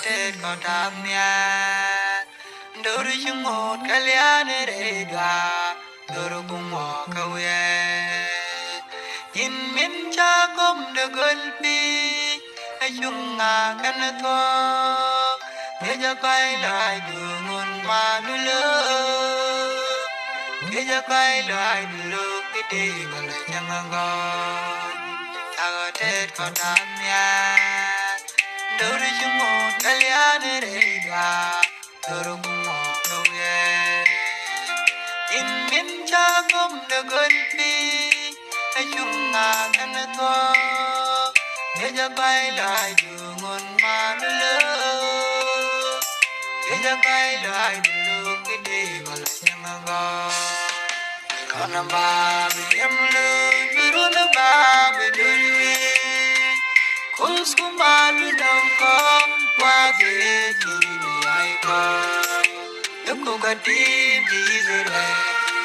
tết có đam nha đôi chung một cái liane rega đôi cùng một câu nhìn miền cha công được gần đi hay chung ngà căn thua để cho quay lại đường nguồn mà núi lớn để cho quay lại đường nước cái đi mà lại chẳng ngon ta tết có đam nha đôi chung một cái liane rega đôi cùng một câu nhìn miền cha công được gần đi hay chung ngà căn thua để cho quay lại đường nguồn mà núi lớn để cho quay lại đường nước cái đi mà lại chẳng ngon con năm ba bị em lừa bị ruột năm ba bị đuổi khôn xuống ba đứa đâu có qua về thì ai có nếu cô cả tim đi rồi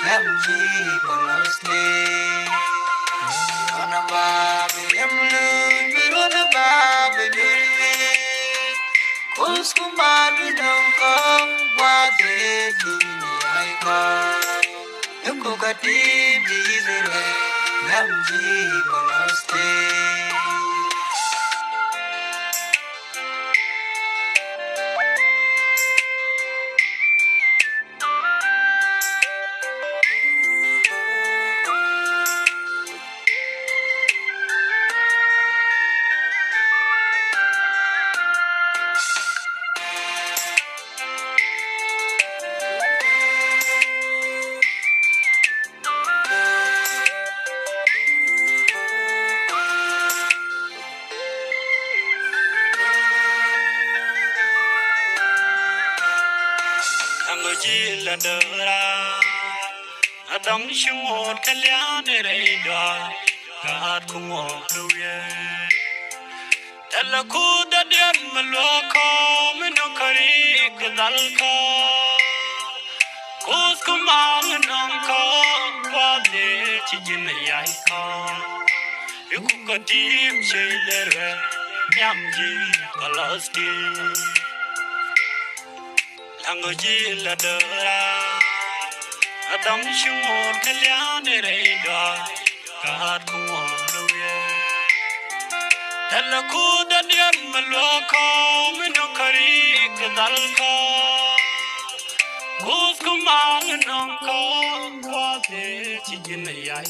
làm gì còn lo stay con năm ba bị em lừa bị ruột năm ba bị đuổi khôn xuống ba đứa đâu có qua về thì ai có nếu cô cả tim đi rồi làm gì còn lo stay Chỉ là đỡ ra đóng chung một cái liane để đây đó cả cùng một đôi là khu đã đem mà lo khó mới nó khari cái dal khó cố cũng mang nó khó qua để chỉ nhìn này ai khó yêu cũng có tim chơi để nhắm gì có lost người chỉ là đỡ ra đóng chung một cái liane để đây đó cả cùng một đôi là khu đã đem mà lo khó mới nó khari cái dal khó cố cũng mang nó khó qua để chỉ nhìn này ai